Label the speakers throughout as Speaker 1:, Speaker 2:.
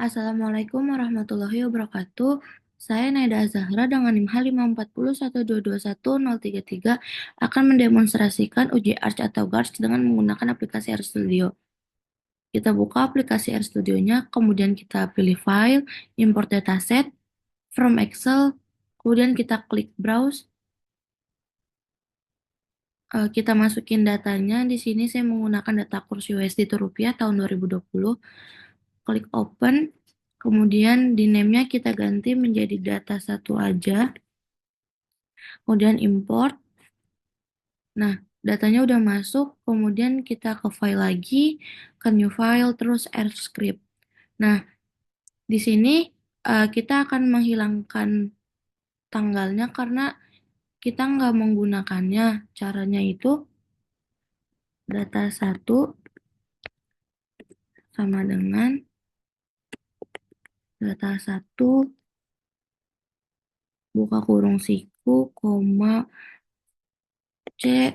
Speaker 1: Assalamualaikum warahmatullahi wabarakatuh. Saya Naida Zahra dengan NIM H540121033 akan mendemonstrasikan uji Arch atau GARCH dengan menggunakan aplikasi RStudio. Kita buka aplikasi RStudio-nya, kemudian kita pilih File, Import Dataset, From Excel, kemudian kita klik Browse. Kita masukin datanya. Di sini saya menggunakan data kurs USD to rupiah tahun 2020. Klik Open. Kemudian di name-nya kita ganti menjadi data satu aja. Kemudian import. Nah, datanya udah masuk. Kemudian kita ke file lagi, ke new file, terus R script. Nah, di sini kita akan menghilangkan tanggalnya karena kita nggak menggunakannya. Caranya itu data satu sama dengan data satu buka kurung siku, koma, C,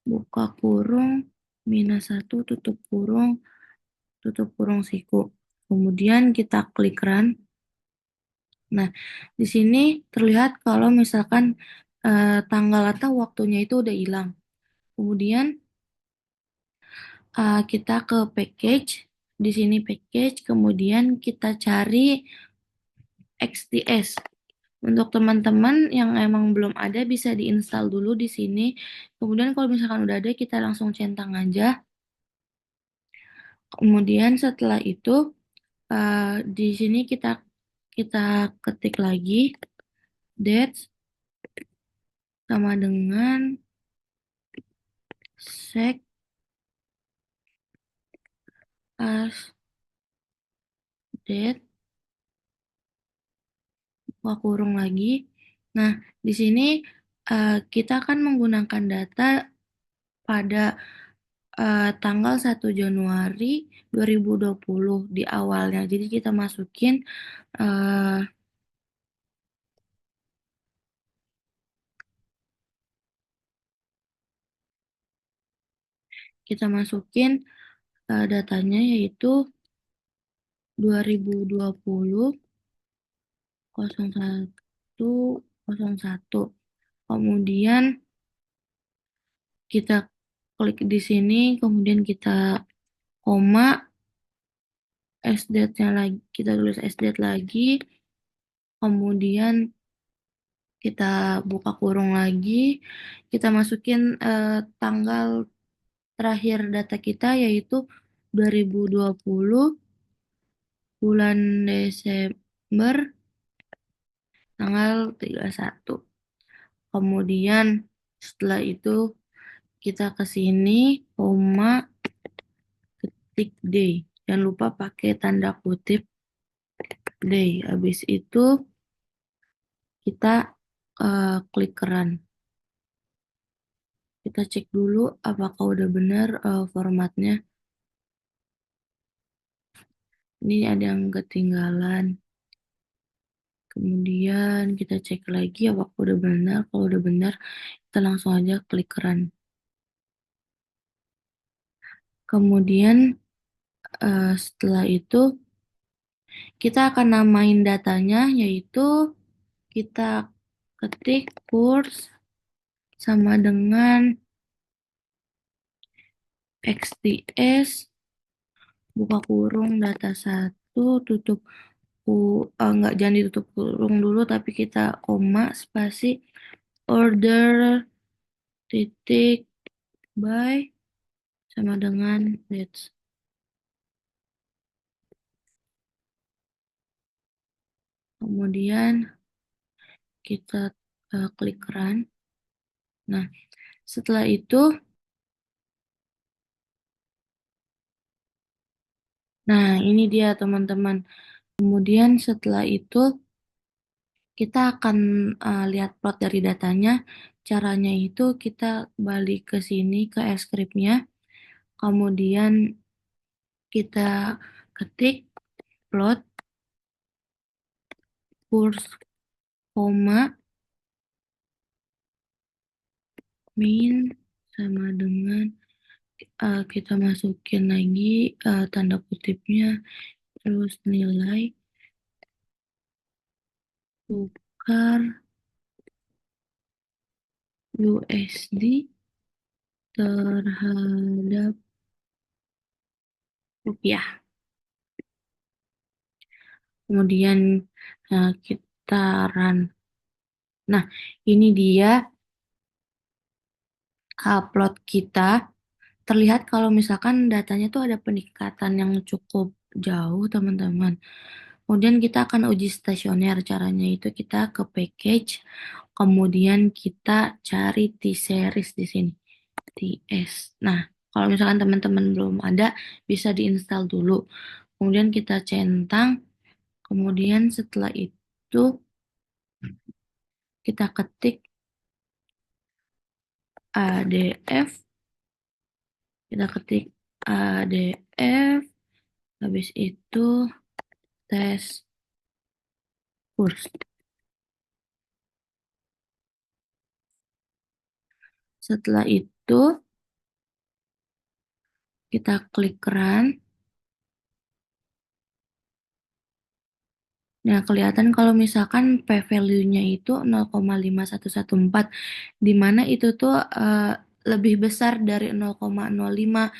Speaker 1: buka kurung, minus 1, tutup kurung siku. Kemudian kita klik run. Nah, di sini terlihat kalau misalkan tanggal atau waktunya itu udah hilang. Kemudian kita ke package. Di sini package, kemudian kita cari XDS. Untuk teman-teman yang emang belum ada bisa diinstal dulu di sini. Kemudian kalau misalkan udah ada kita langsung centang aja. Kemudian setelah itu di sini kita ketik lagi date sama dengan sec as date buka kurung lagi. Nah, di sini kita akan menggunakan data pada tanggal 1 Januari 2020 di awalnya. Jadi kita masukin datanya yaitu 2020 0101. Kemudian kita klik di sini, kemudian kita koma, sdate-nya lagi, kita tulis sdate lagi, kemudian kita buka kurung lagi, kita masukin tanggal terakhir data kita yaitu 2020 bulan Desember tanggal 31. Kemudian setelah itu kita ke sini, koma, ketik day. Jangan lupa pakai tanda kutip day. Habis itu kita klik run. Kita cek dulu apakah udah benar formatnya. Ini ada yang ketinggalan. Kemudian kita cek lagi apakah udah benar. Kalau udah benar, kita langsung aja klik run. Kemudian setelah itu kita akan namain datanya yaitu kita ketik kurs sama dengan XTS buka kurung data satu tutup enggak, jangan ditutup kurung dulu tapi kita koma spasi order titik by sama dengan dates. Kemudian kita klik run. Nah, setelah itu ini dia teman-teman. Kemudian setelah itu kita akan lihat plot dari datanya. Caranya itu kita balik ke sini ke script-nya. Kemudian kita ketik plot kurs koma min sama dengan Kita masukin lagi tanda kutipnya, terus nilai tukar USD terhadap rupiah. Kemudian kita run. Nah, ini dia upload kita. Terlihat kalau misalkan datanya tuh ada peningkatan yang cukup jauh, teman-teman. Kemudian kita akan uji stasioner. Caranya itu kita ke package, kemudian kita cari T-series di sini. TS. Nah, kalau misalkan teman-teman belum ada, bisa diinstal dulu. Kemudian kita centang, kemudian setelah itu kita ketik ADF, kita ketik ADF, habis itu tes kurs. Setelah itu kita klik run. Nah, kelihatan kalau misalkan p-value-nya itu 0,5114, di mana itu tuh lebih besar dari 0,05.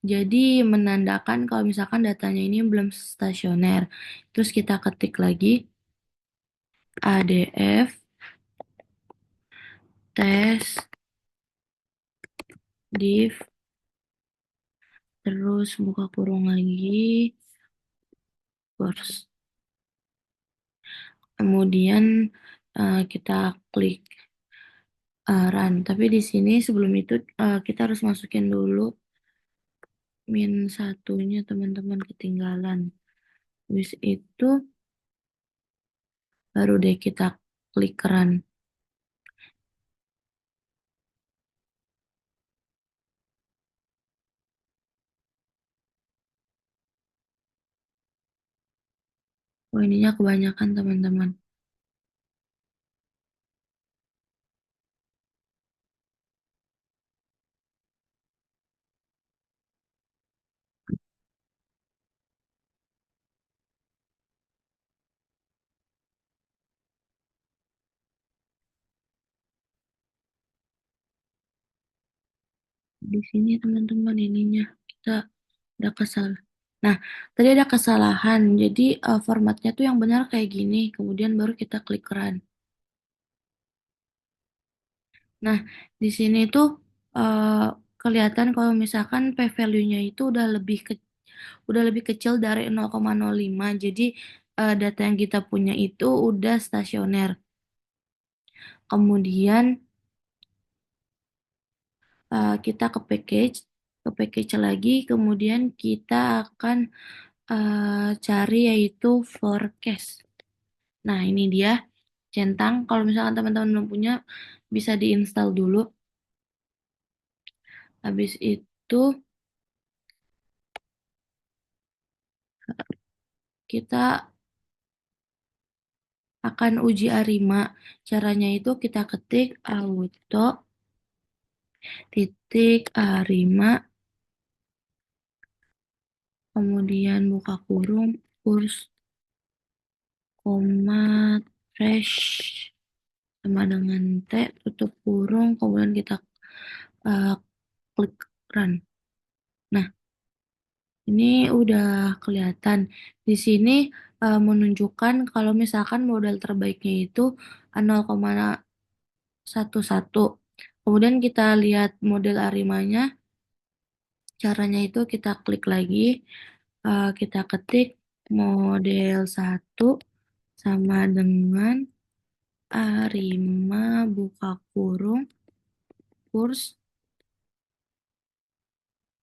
Speaker 1: Jadi menandakan kalau misalkan datanya ini belum stasioner. Terus kita ketik lagi ADF tes div, terus buka kurung lagi course. Kemudian kita klik run. Tapi di sini sebelum itu kita harus masukin dulu min satunya, teman-teman, ketinggalan. Habis itu baru deh kita klik run. Oh, ininya kebanyakan, teman-teman. Di sini, teman-teman, ininya kita ada kesalahan. Nah, tadi ada kesalahan. Jadi formatnya tuh yang benar kayak gini. Kemudian baru kita klik run. Nah, di sini tuh eh, kelihatan kalau misalkan p-value-nya itu udah lebih kecil dari 0,05. Jadi data yang kita punya itu udah stasioner. Kemudian kita ke package lagi, kemudian kita akan cari yaitu forecast. Nah, ini dia centang. Kalau misalkan teman-teman belum punya, bisa diinstal dulu. Habis itu kita akan uji ARIMA. Caranya itu kita ketik auto titik ARIMA, kemudian buka kurung, kurs, koma, fresh, sama dengan T, tutup kurung, kemudian kita uh, klik run. Nah, ini udah kelihatan. Di sini menunjukkan kalau misalkan modal terbaiknya itu 0,11. Kemudian kita lihat model Arimanya. Caranya itu kita klik lagi, kita ketik model 1 sama dengan Arima, buka kurung, kurs,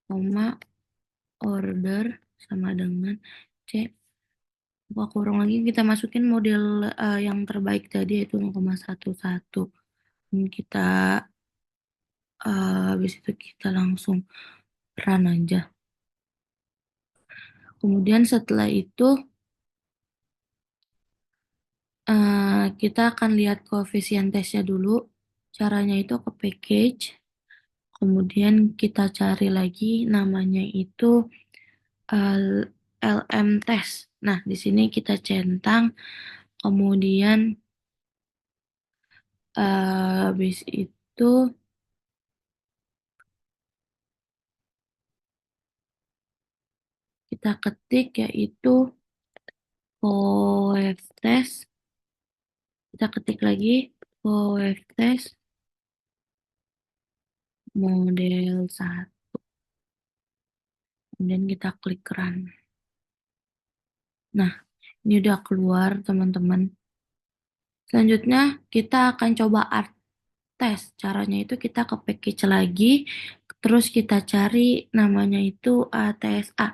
Speaker 1: koma, order, sama dengan C, buka kurung lagi, kita masukin model yang terbaik tadi yaitu 0,11. Dan kita habis itu kita langsung run aja. Kemudian setelah itu kita akan lihat koefisien tesnya dulu. Caranya itu ke package, Kemudian kita cari lagi namanya itu LM test. Nah, di sini kita centang, kemudian habis itu kita ketik yaitu coef test. Kita ketik lagi coef test model 1. Kemudian kita klik run. Nah, ini udah keluar teman-teman. Selanjutnya kita akan coba art test. Caranya itu kita ke package lagi, terus kita cari namanya itu ATSA.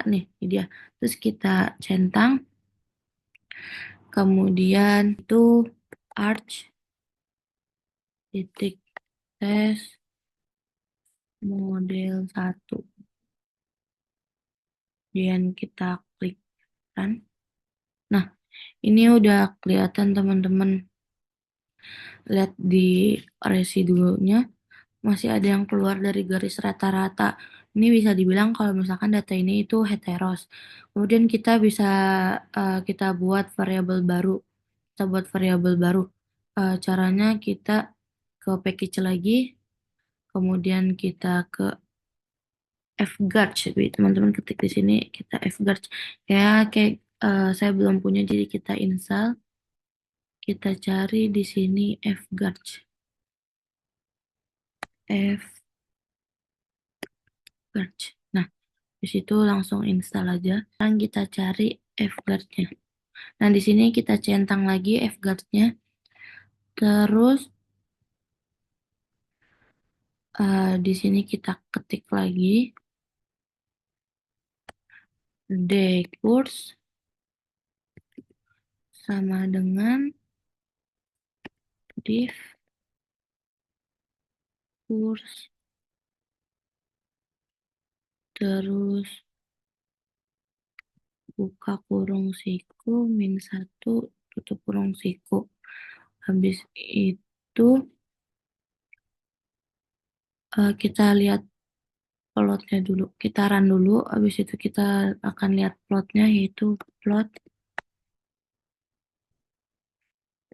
Speaker 1: Nih, ini dia. Terus kita centang, kemudian itu arch titik tes model 1. Kemudian kita klik run. Nah, ini udah kelihatan teman-teman. Lihat di residunya masih ada yang keluar dari garis rata-rata. Ini bisa dibilang kalau misalkan data ini itu heteros. Kemudian kita bisa kita buat variabel baru. Kita buat variabel baru. Caranya kita ke package lagi, kemudian kita ke fgarch. Teman-teman ketik di sini kita fgarch. Kayak saya belum punya jadi kita install. Kita cari di sini fgarch. Fgarch. Nah, di situ langsung install aja. Sekarang kita cari fguard-nya. Nah, di sini kita centang lagi fguard-nya. Terus di sini kita ketik lagi dcourse sama dengan div course, terus buka kurung siku -1 tutup kurung siku. Habis itu kita lihat plotnya dulu. Kita run dulu, habis itu kita akan lihat plotnya, yaitu plot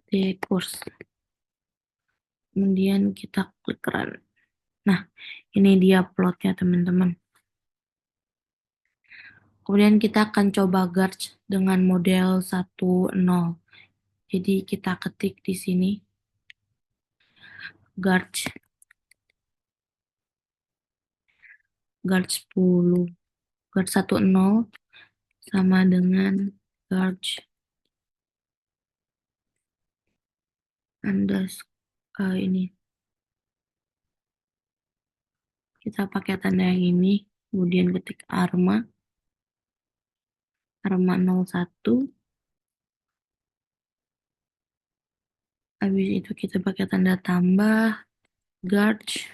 Speaker 1: di course. Kemudian kita klik run. Nah, ini dia plotnya teman-teman. Kemudian kita akan coba Garch dengan model 1.0. Jadi kita ketik di sini Garch 10, Garch 1.0 sama dengan Garch ini. Kita pakai tanda yang ini, kemudian ketik arma 01. Habis itu kita pakai tanda tambah Garch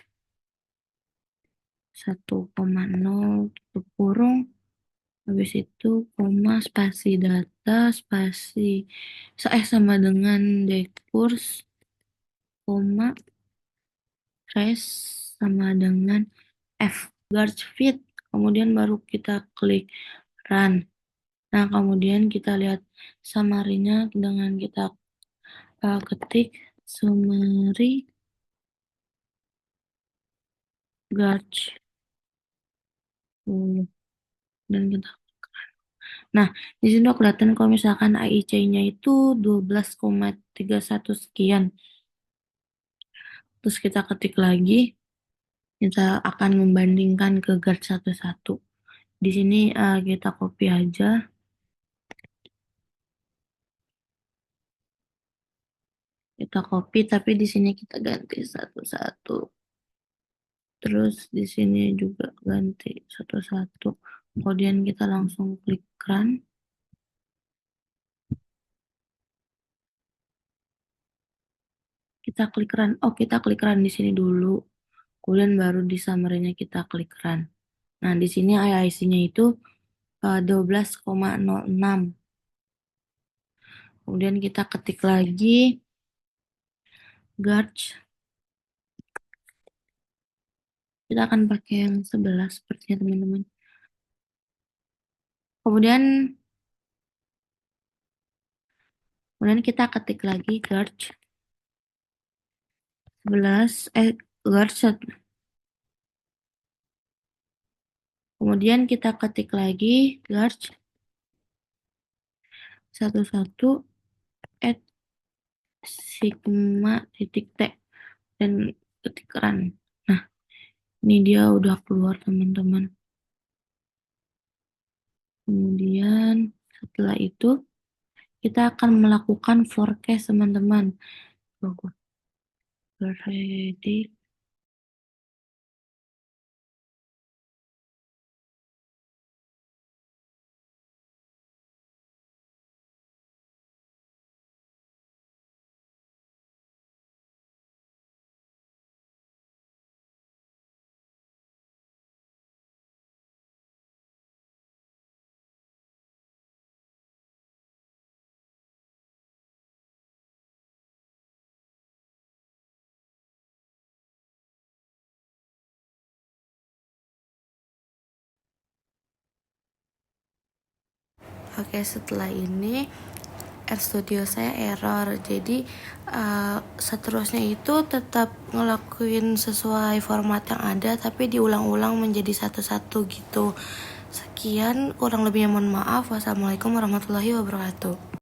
Speaker 1: 1,0 tutup kurung. Habis itu koma spasi data spasi sama dengan decurs koma trace sama dengan f guard fit. Kemudian baru kita klik run. Nah, kemudian kita lihat summary-nya dengan kita ketik summary guard 10 dan kita. Nah, di sini udah kelihatan kalau misalkan AIC-nya itu 12,31 sekian. Terus kita ketik lagi, kita akan membandingkan ke guard satu-satu. Di sini kita copy aja. Kita copy, tapi di sini kita ganti satu-satu. Terus di sini juga ganti satu-satu. Kemudian kita langsung klik run. Kita klik run. Oh, kita klik run di sini dulu. Kemudian baru di summary-nya kita klik run. Nah, di sini IIC-nya itu 12,06. Kemudian kita ketik lagi Garch Kita akan pakai yang 11 sepertinya teman-teman. Kemudian kita ketik lagi Garch 11 Garch. Kemudian kita ketik lagi Garch 11 at sigma titik T dan ketik run. Nah, ini dia udah keluar teman-teman. Kemudian setelah itu kita akan melakukan forecast teman-teman. Ready. Oke, setelah ini RStudio saya error. Jadi seterusnya itu tetap ngelakuin sesuai format yang ada, tapi diulang-ulang menjadi satu-satu gitu. Sekian, kurang lebihnya mohon maaf. Wassalamualaikum warahmatullahi wabarakatuh.